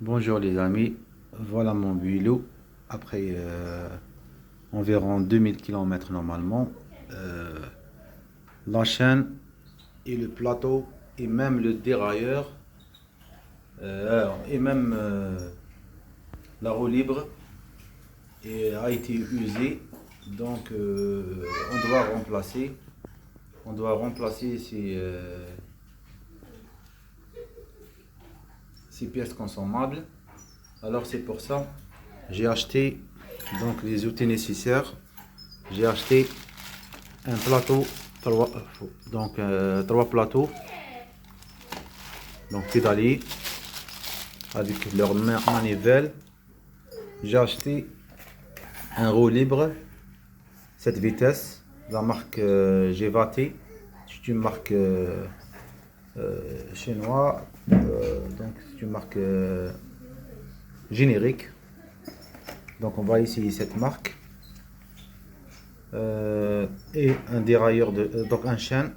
Bonjour les amis, voilà mon vélo après environ 2000 km normalement. Euh, la chaîne et le plateau et même le dérailleur et même la roue libre a été usée, donc on doit remplacer ces pièces consommables. Alors c'est pour ça j'ai acheté donc les outils nécessaires. J'ai acheté un plateau, trois plateaux, donc pédaliers avec leur manivelle. J'ai acheté un roue libre 7 vitesses, la marque Gevati, c'est une marque chinoise, donc c'est une marque générique. Donc on va essayer cette marque. Et un dérailleur donc un chaîne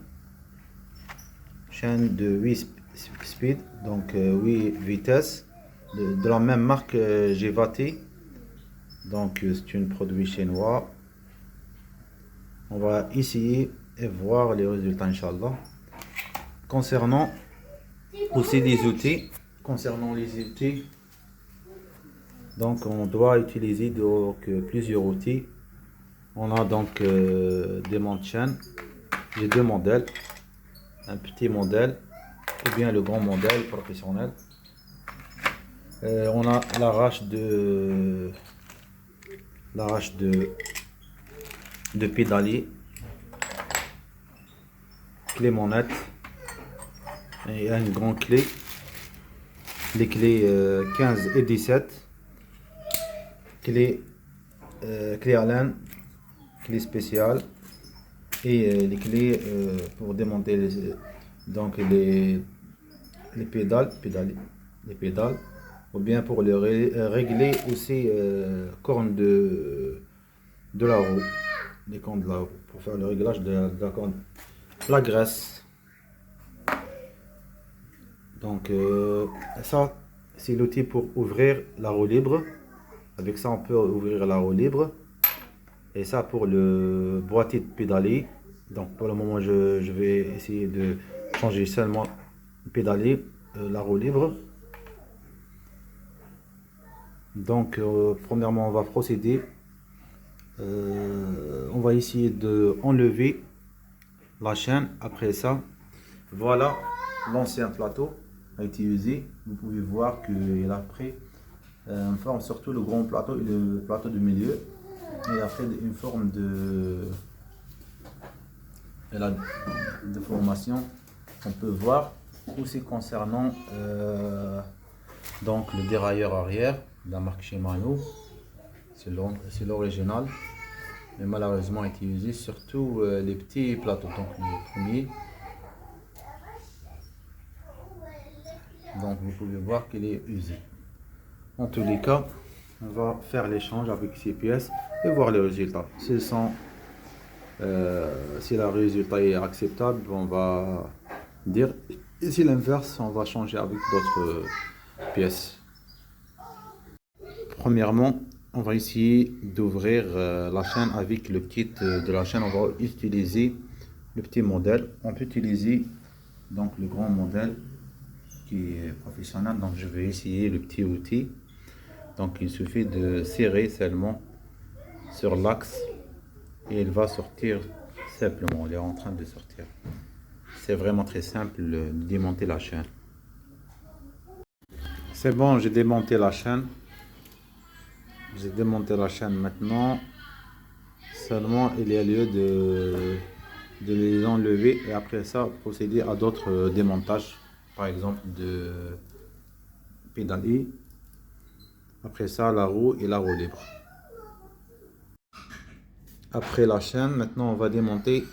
de 8 speed, donc 8 vitesses de la même marque Gevati, donc c'est un produit chinois. On va essayer et voir les résultats, Inch'Allah. Concernant aussi concernant les outils, donc on doit utiliser donc plusieurs outils. On a donc des monte-chaînes. J'ai deux modèles, un petit modèle ou bien le grand modèle professionnel. On a l'arrache de pédalier, clé monette et une grande clé, les clés 15 et 17, clé Allen, clé spéciale et les clés pour démonter les pédales, ou bien pour régler aussi corne de la roue, les cornes de la roue, pour faire le réglage de la corne, la graisse. Donc ça c'est l'outil pour ouvrir la roue libre. Avec ça on peut ouvrir la roue libre. Et ça pour le boîtier de pédalier. Donc pour le moment je vais essayer de changer seulement pédalier, la roue libre. Donc premièrement on va procéder, on va essayer de enlever la chaîne. Après ça, voilà, l'ancien plateau a été usé. Vous pouvez voir qu'il a pris une forme, surtout le grand plateau et le plateau du milieu. Il a fait une forme de formation. On peut voir aussi concernant donc le dérailleur arrière de la marque Shimano. C'est l'original, mais malheureusement a été usé, surtout les petits plateaux, donc le premier. Donc vous pouvez voir qu'il est usé. En tous les cas, on va faire l'échange avec ces pièces et voir les résultats. Si le résultat est acceptable, on va dire. Et si l'inverse, on va changer avec d'autres pièces. Premièrement, on va essayer d'ouvrir la chaîne avec le kit de la chaîne. On va utiliser le petit modèle. On peut utiliser donc le grand modèle qui est professionnel. Donc je vais essayer le petit outil. Donc il suffit de serrer seulement sur l'axe et il va sortir simplement. Il est en train de sortir. C'est vraiment très simple de démonter la chaîne. C'est bon, j'ai démonté la chaîne. J'ai démonté la chaîne maintenant. Seulement il y a lieu de les enlever et après ça procéder à d'autres démontages, par exemple de pédalier. Après ça la roue et la roue libre. Après la chaîne, maintenant on va démonter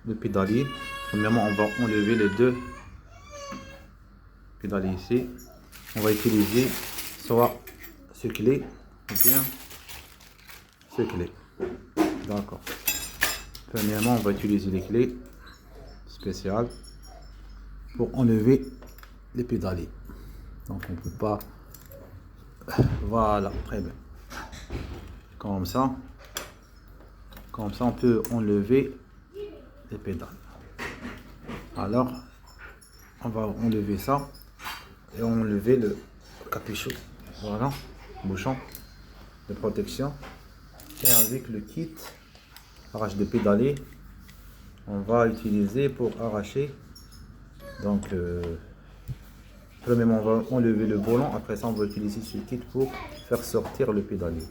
le pédalier. Premièrement on va enlever les deux pédaliers ici. On va utiliser soit ce clé ou bien ce clé. D'accord. Premièrement, on va utiliser les clés spéciales pour enlever les pédaliers. Donc on ne peut pas Voilà, très bien. Comme ça. Comme ça, on peut enlever les pédales. Alors, on va enlever ça et enlever le capuchon. Voilà, bouchon de protection. Et avec le kit arrache de pédalier, on va utiliser pour arracher. Donc, premièrement, on va enlever le volant. Après ça, on va utiliser ce kit pour faire sortir le pédalier.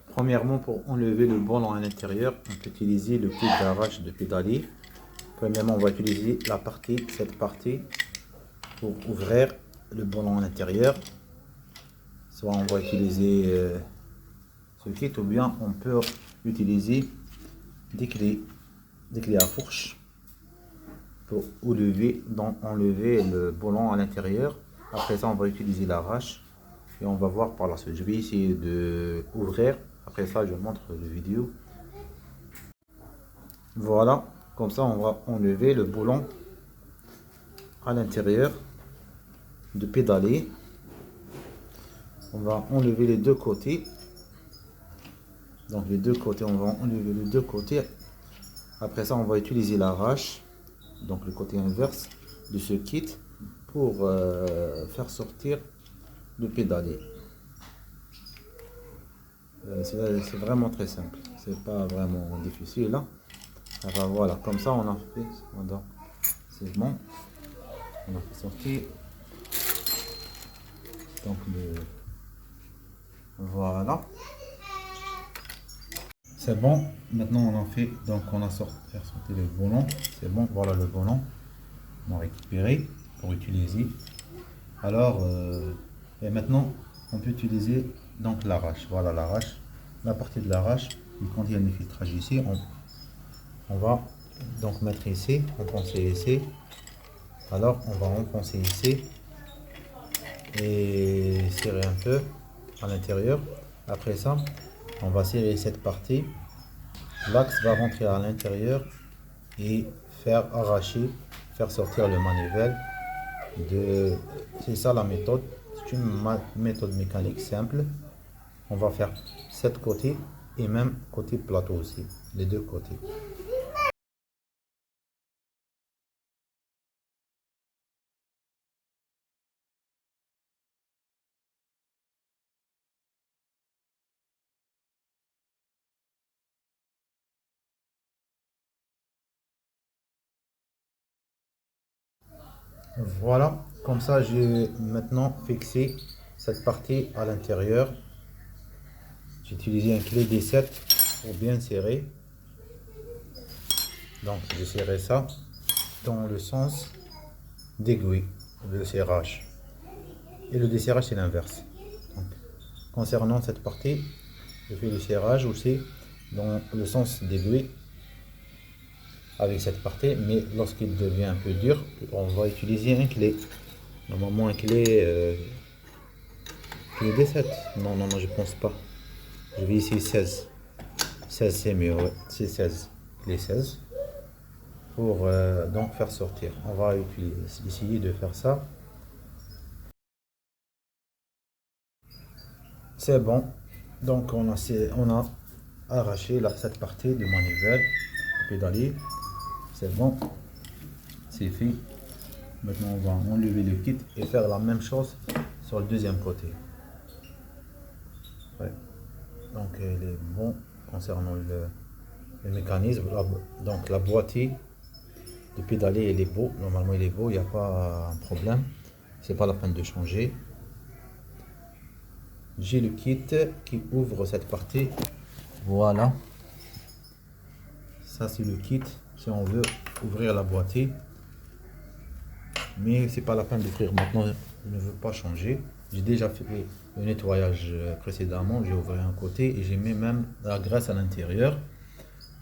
Premièrement, pour enlever le volant à l'intérieur, on peut utiliser le kit d'arrache de pédalier. Premièrement, on va utiliser cette partie pour ouvrir le volant à l'intérieur. Soit on va utiliser ce kit ou bien on peut utiliser des clés à fourche pour enlever le volant à l'intérieur. Après ça, on va utiliser l'arrache et on va voir par la suite. Je vais essayer de ouvrir. Après ça, je montre la vidéo. Voilà, comme ça, on va enlever le volant à l'intérieur de pédaler. On va enlever les deux côtés. Donc les deux côtés, on va enlever les deux côtés. Après ça, on va utiliser l'arrache, donc le côté inverse de ce kit pour faire sortir le pédalier. C'est vraiment très simple, c'est pas vraiment difficile là. Alors voilà, comme ça on a fait, c'est bon, on a fait sortir. Donc voilà, c'est bon. Maintenant on a fait, donc on a fait sortir le volant, c'est bon. Voilà le volant, on a récupéré pour utiliser. Alors et maintenant on peut utiliser donc l'arrache. Voilà l'arrache, la partie de l'arrache qui contient le filtrage ici. On va donc mettre ici, enfoncer ici. Alors on va enfoncer ici et serrer un peu à l'intérieur. Après ça, on va serrer cette partie. L'axe va rentrer à l'intérieur et faire arracher, faire sortir le manivelle. C'est ça la méthode. C'est une méthode mécanique simple. On va faire cette côté et même côté plateau aussi, les deux côtés. Voilà, comme ça j'ai maintenant fixé cette partie à l'intérieur. J'ai utilisé un clé D7 pour bien serrer. Donc je serrai ça dans le sens d'aiguille, le serrage. Et le desserrage c'est l'inverse. Concernant cette partie, je fais le serrage aussi dans le sens d'aiguille avec cette partie, mais lorsqu'il devient un peu dur, on va utiliser un clé. Normalement un clé D7. Non, je pense pas. Je vais essayer 16. 16 c'est mieux, ouais. C'est 16. Clé 16. Pour donc faire sortir. On va essayer de faire ça. C'est bon. Donc on a arraché cette partie de manivelle pédalier. C'est bon. C'est fait. Maintenant on va enlever le kit et faire la même chose sur le deuxième côté. Ouais. Donc il est bon concernant le mécanisme. Donc la boîtier de pédalier il est beau. Normalement il est beau, il n'y a pas un problème. C'est pas la peine de changer. J'ai le kit qui ouvre cette partie. Voilà. Ça c'est le kit si on veut ouvrir la boîtier. Mais c'est pas la peine d'ouvrir maintenant. Je ne veux pas changer. J'ai déjà fait le nettoyage précédemment. J'ai ouvert un côté et j'ai mis même la graisse à l'intérieur.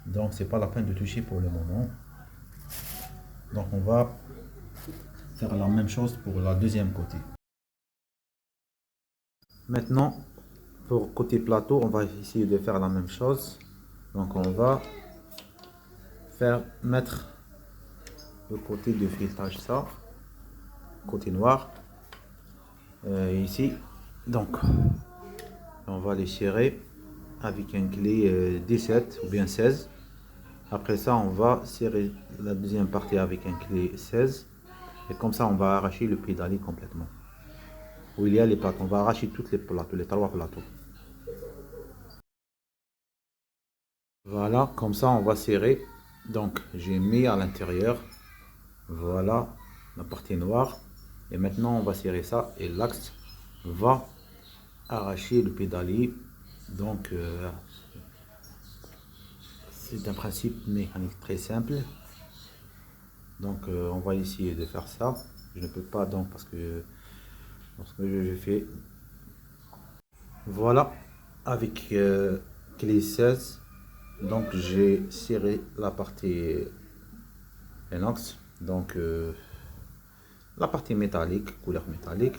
Donc c'est pas la peine de toucher pour le moment. Donc on va faire la même chose pour la deuxième côté. Maintenant pour côté plateau, on va essayer de faire la même chose. Donc on va mettre le côté de filetage, ça côté noir, ici. Donc, on va les serrer avec une clé 17 ou bien 16. Après ça, on va serrer la deuxième partie avec une clé 16. Et comme ça, on va arracher le pédalier complètement. Où il y a les plateaux. On va arracher toutes les plateaux, les trois plateaux. Voilà, comme ça, on va serrer. Donc, j'ai mis à l'intérieur. Voilà, la partie noire. Et maintenant, on va serrer ça. Et l'axe va arracher le pédalier. Donc, c'est un principe mécanique très simple. Donc, on va essayer de faire ça. Je ne peux pas donc parce que je fais. Voilà, avec clé 16. Donc, j'ai serré la partie inox. Donc, la partie métallique, couleur métallique.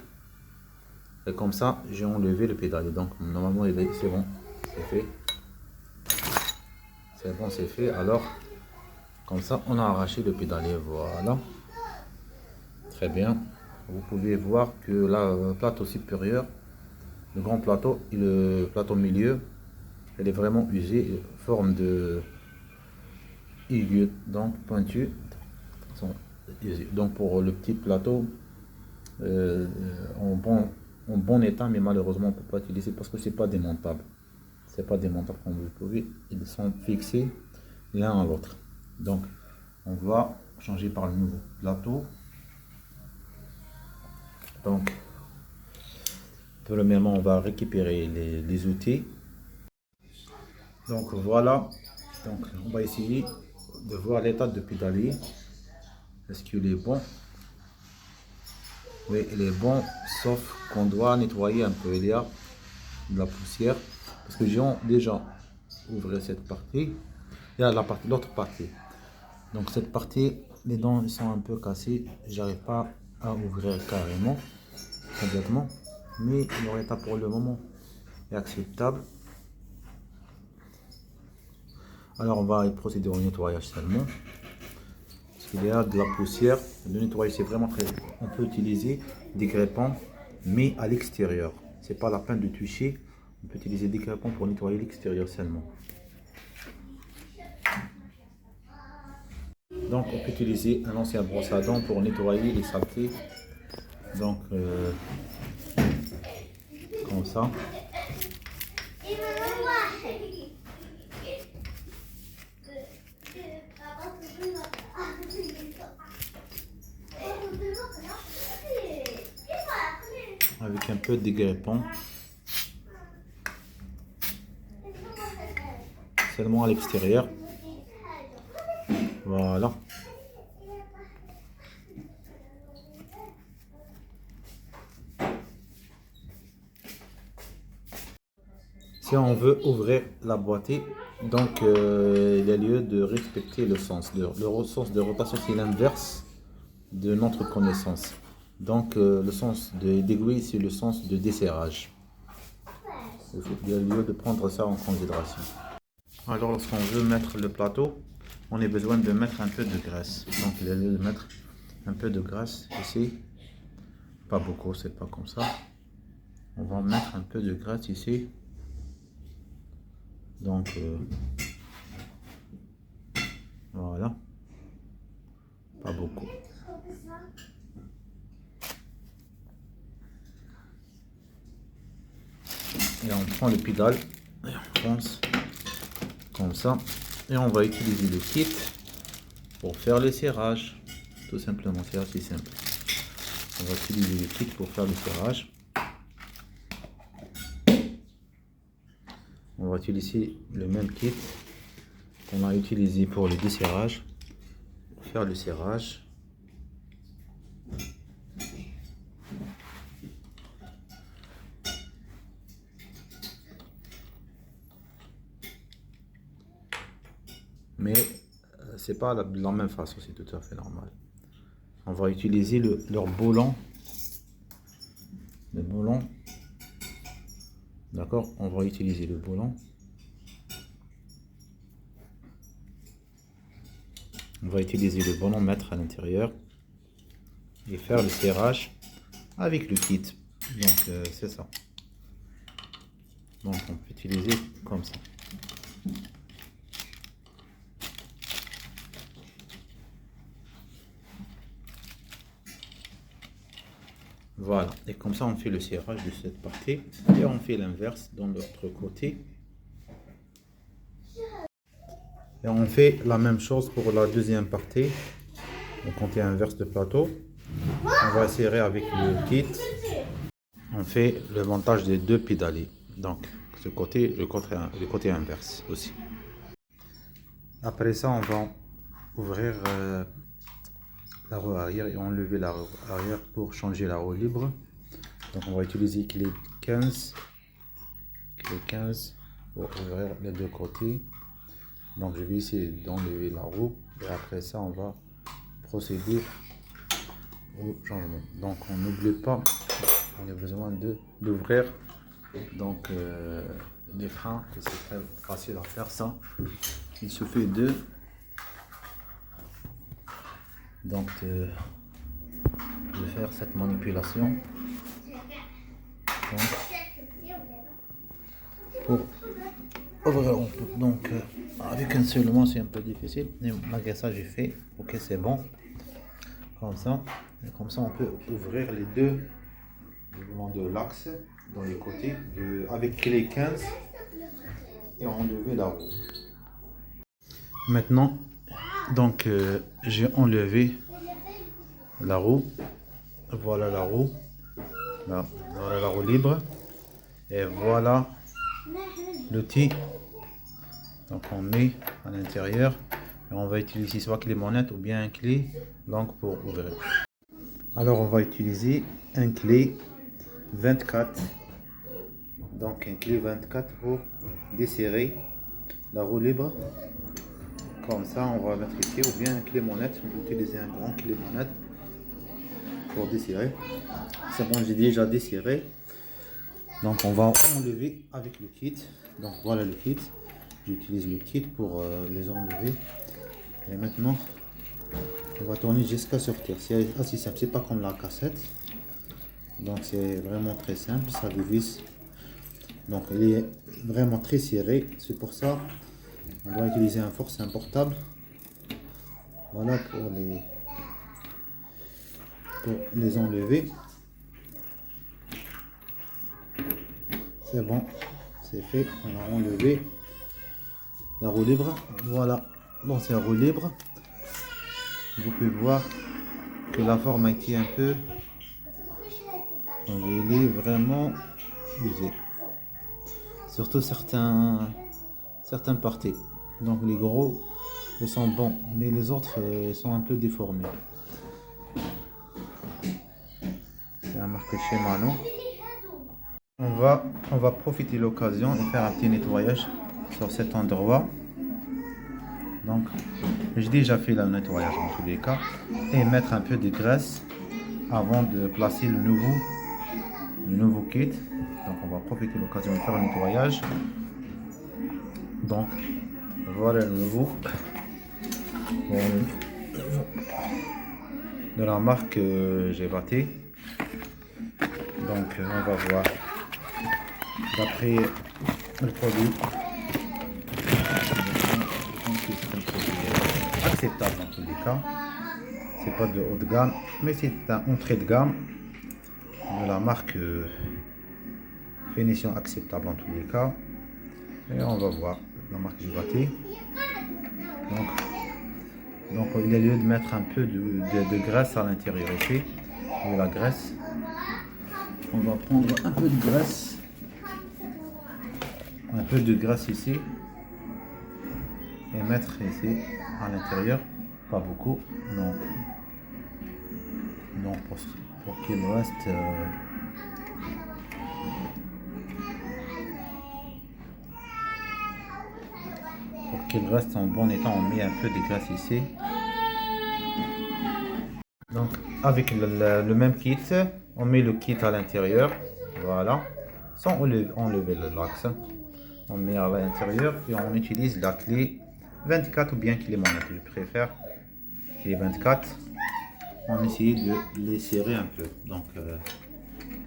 Et comme ça, j'ai enlevé le pédalier. Donc, normalement, c'est bon, c'est fait. C'est bon, c'est fait. Alors, comme ça, on a arraché le pédalier. Voilà. Très bien. Vous pouvez voir que le plateau supérieur, le grand plateau et le plateau milieu, elle est vraiment usée. Forme de aiguë, donc pointue. Donc, pour le petit plateau, en bon état, mais malheureusement, on ne peut pas utiliser parce que c'est pas démontable. C'est pas démontable comme vous pouvez. Ils sont fixés l'un à l'autre. Donc, on va changer par le nouveau plateau. Donc, premièrement, on va récupérer les outils. Donc, voilà. Donc, on va essayer de voir l'état de pédalier. Est-ce qu'il est bon? Oui, il est bon, sauf qu'on doit nettoyer un peu. Il y a de la poussière. Parce que j'ai déjà ouvert cette partie. Il y a l'autre partie. Donc, cette partie, les dents ils sont un peu cassés. J'arrive pas à ouvrir carrément, complètement. Mais leur état pour le moment est acceptable. Alors, on va procéder au nettoyage seulement. Parce qu'il y a de la poussière. Le nettoyage, c'est vraiment très. On peut utiliser des greffons, mais à l'extérieur. C'est pas la peine de toucher. On peut utiliser des greffons pour nettoyer l'extérieur seulement. Donc, on peut utiliser un ancien brosse à dents pour nettoyer les saletés. Donc, comme ça. Avec un peu de greffon. Seulement à l'extérieur. Voilà. Si on veut ouvrir la boîtier, donc il y a lieu de respecter le sens. Le sens de rotation, c'est l'inverse de notre connaissance. Donc le sens d'aiguille, c'est le sens de desserrage. Il y a lieu de prendre ça en considération. Alors lorsqu'on veut mettre le plateau, on a besoin de mettre un peu de graisse. Donc il y a lieu de mettre un peu de graisse ici. Pas beaucoup, c'est pas comme ça. On va mettre un peu de graisse ici. Donc voilà, pas beaucoup. Et on prend le pédale et on pense comme ça. Et on va utiliser le kit pour faire le serrage. Tout simplement, c'est assez simple. On va utiliser le kit pour faire le serrage. On va utiliser le même kit qu'on a utilisé pour le desserrage. Pour faire le serrage. Mais c'est pas la même façon, c'est tout à fait normal. On va utiliser leur boulon. Le boulon. D'accord, on va utiliser le boulon. On va utiliser le boulon, mettre à l'intérieur et faire le serrage avec le kit. Donc c'est ça. Donc on peut utiliser comme ça. Voilà, et comme ça on fait le serrage de cette partie et on fait l'inverse dans l'autre côté. Et on fait la même chose pour la deuxième partie. Donc on fait inverse de plateau. On va serrer avec le kit. On fait le montage des deux pédaliers. Donc ce côté, le côté inverse aussi. Après ça, on va ouvrir la roue arrière et enlever la roue arrière pour changer la roue libre. Donc on va utiliser clé 15 pour ouvrir les deux côtés. Donc je vais essayer d'enlever la roue et après ça on va procéder au changement. Donc on n'oublie pas, on a besoin d'ouvrir donc les freins, et c'est très facile à faire ça. Il suffit de faire cette manipulation. Donc, pour ouvrir donc avec un seul main c'est un peu difficile, mais malgré ça j'ai fait. Ok, c'est bon comme ça. Et comme ça on peut ouvrir les deux de l'axe dans les côtés avec clé 15 et enlever la roue. Maintenant donc j'ai enlevé la roue. Voilà la roue. Là, voilà la roue libre et voilà l'outil. Donc on met à l'intérieur et on va utiliser soit clé monette ou bien un clé longue pour ouvrir. Alors on va utiliser un clé 24. Donc un clé 24 pour desserrer la roue libre. Comme ça on va mettre ici, ou bien un clé monette. On peut utiliser un grand clé monette pour desserrer. C'est bon, j'ai déjà desserré. Donc on va enlever avec le kit. Donc voilà le kit. J'utilise le kit pour les enlever. Et maintenant, on va tourner jusqu'à sortir. C'est assez simple, c'est pas comme la cassette. Donc c'est vraiment très simple, ça dévisse. Donc il est vraiment très serré. C'est pour ça on doit utiliser un force portable. Voilà pour les enlever. C'est bon, c'est fait. On a enlevé la roue libre. Voilà, bon c'est la roue libre. Vous pouvez voir que la forme a été un peu, elle est vraiment usée, surtout certaines parties. Donc les gros ils sont bons, mais les autres sont un peu déformés. C'est la marque Shimano. On va profiter de l'occasion et faire un petit nettoyage sur cet endroit. Donc j'ai déjà fait le nettoyage en tous les cas et mettre un peu de graisse avant de placer le nouveau kit. Donc on va profiter de l'occasion de faire le nettoyage. Donc voilà le nouveau de la marque Gévaté. Donc on va voir d'après le produit. C'est un produit acceptable dans tous les cas. C'est pas de haut de gamme, mais c'est un entrée de gamme de la marque finition acceptable en tous les cas. Et on va voir la marque Gévaté. Donc il est lieu de mettre un peu de graisse à l'intérieur ici. De la graisse. On va prendre un peu de graisse ici et mettre ici à l'intérieur, pas beaucoup, non, pour qu'il reste en bon état. On met un peu de graisse ici. Donc avec le même kit, on met le kit à l'intérieur, voilà, sans enlever l'axe. On met à l'intérieur et on utilise la clé 24 ou bien clé monette. Je préfère clé 24. On essaye de les serrer un peu. Donc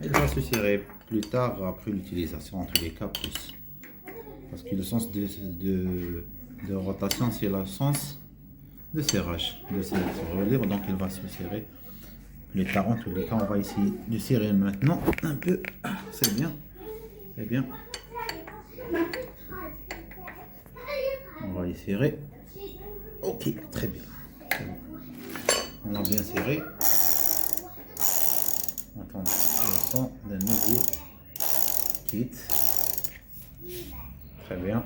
il va se serrer plus tard après l'utilisation, en tous les cas plus. Parce que le sens de rotation, c'est le sens de serrage, de serrer libre, donc il va se serrer plus tard. En tous les cas, on va essayer de serrer maintenant un peu. C'est bien, c'est bien. On va y serrer. Ok, très bien. On a bien serré. Attends, le son d'un nouveau kit. Très bien.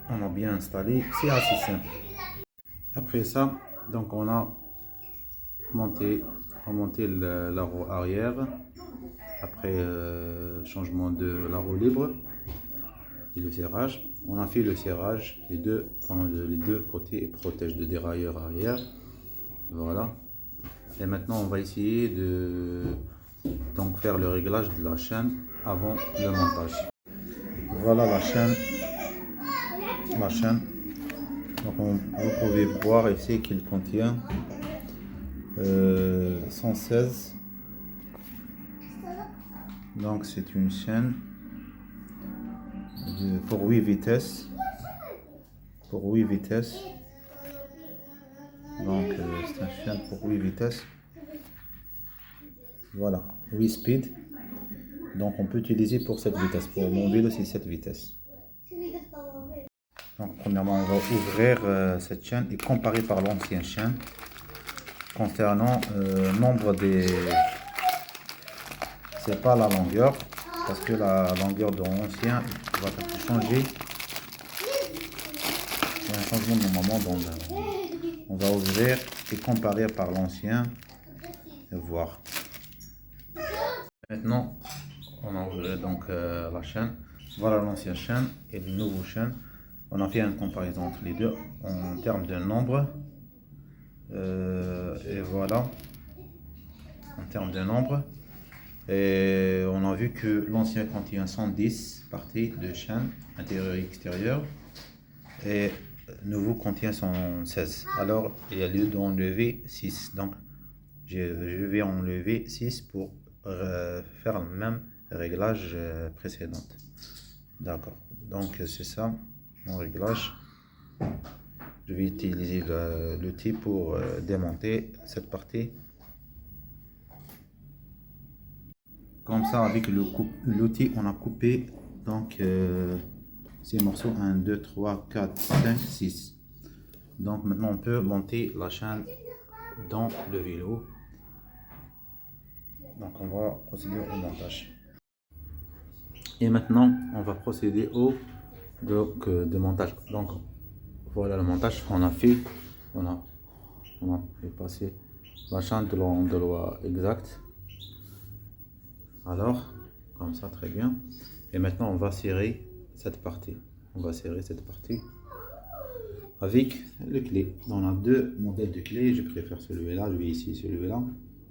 On a bien installé. C'est assez simple. Après ça, donc on a remonté la roue arrière. Après changement de la roue libre et le serrage. On a fait le serrage les deux côtés et protège de dérailleur arrière. Voilà. Et maintenant on va essayer de faire le réglage de la chaîne avant le montage. Voilà la chaîne. Donc vous pouvez voir ici qu'il contient 116. Donc c'est une chaîne pour 8 vitesses. Donc c'est une chaîne pour 8 vitesses. Voilà, 8 speed. Donc on peut utiliser pour cette vitesse. Pour mon vélo, c'est cette vitesse. Donc premièrement, on va ouvrir cette chaîne et comparer par l'ancienne chaîne. Concernant nombre des... C'est pas la longueur, parce que la longueur de l'ancien va être changée. Il y a un changement normalement dans on va ouvrir et comparer par l'ancien et voir. Maintenant, on a ouvert donc la chaîne. Voilà l'ancienne chaîne et le nouveau chaîne. On a fait une comparaison entre les deux en termes de nombre. Et voilà, en termes de nombre. Et on a vu que l'ancien contient 110 parties de chaîne intérieure et extérieure. Et le nouveau contient 116. Alors, il y a lieu d'enlever 6. Donc, je vais enlever 6 pour faire le même réglage précédent. D'accord. Donc, c'est ça mon réglage. Je vais utiliser l'outil pour démonter cette partie. Comme ça, avec l'outil, on a coupé donc ces morceaux 1, 2, 3, 4, 5, 6. Donc maintenant, on peut monter la chaîne dans le vélo. Donc on va procéder au montage. Et maintenant, on va procéder au démontage. Donc voilà le montage qu'on a fait. On a fait passer la chaîne de l'endroit exact. Alors, comme ça, très bien. Et maintenant, on va serrer cette partie. Avec le clé. On a deux modèles de clés. Je préfère celui-là. Je vais essayer celui-là.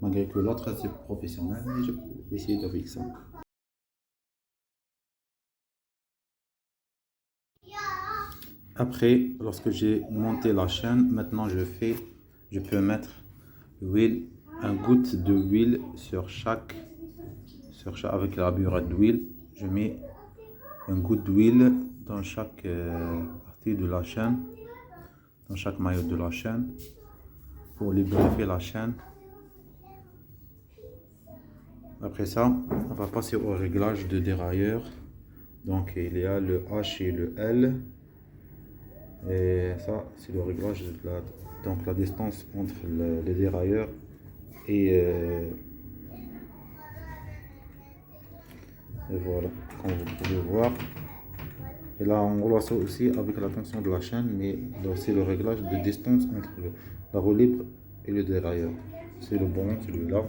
Malgré que l'autre, c'est professionnel. Mais je vais essayer avec ça. Après, lorsque j'ai monté la chaîne, maintenant je peux mettre l'huile, un goutte de huile sur chaque avec la burette d'huile. Je mets une goutte d'huile dans chaque partie de la chaîne, dans chaque maillot de la chaîne, pour lubrifier la chaîne. Après ça, on va passer au réglage de dérailleur. Donc il y a le H et le L. Et ça, c'est le réglage de la distance entre les dérailleurs et voilà, comme vous pouvez voir. Et là, on relance aussi avec la tension de la chaîne, mais c'est le réglage de distance entre la roue libre et le dérailleur. C'est le bon, celui-là.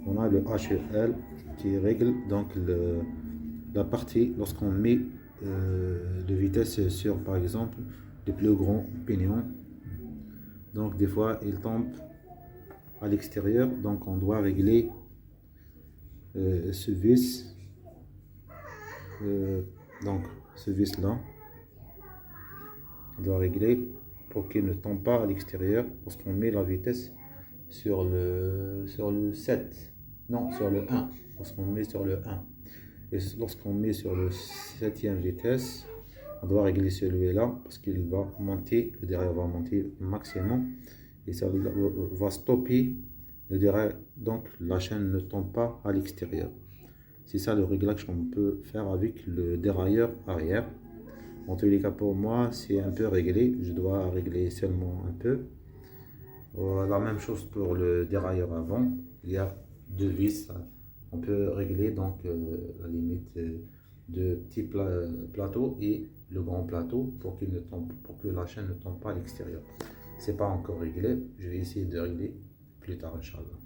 On a le HL qui règle donc la partie lorsqu'on met de vitesse sur, par exemple, les plus grands pignons. Donc des fois, il tombe à l'extérieur, donc on doit régler ce vis. Donc ce vis là, on doit régler pour qu'il ne tombe pas à l'extérieur lorsqu'on met la vitesse sur le 7. Non, sur le 1. Lorsqu'on met sur le 1. Et lorsqu'on met sur le 7e vitesse, on doit régler celui-là parce qu'il va monter, le dérailleur va monter maximum et ça va stopper le dérailleur, donc la chaîne ne tombe pas à l'extérieur. C'est ça le réglage qu'on peut faire avec le dérailleur arrière. En tous les cas, pour moi, c'est un peu réglé. Je dois régler seulement un peu. La même chose pour le dérailleur avant. Il y a deux vis. On peut régler donc la limite de petit plateau et le grand plateau pour qu'il ne tombe, pour que la chaîne ne tombe pas à l'extérieur. C'est pas encore réglé. Je vais essayer de régler plus tard, Inch'Allah.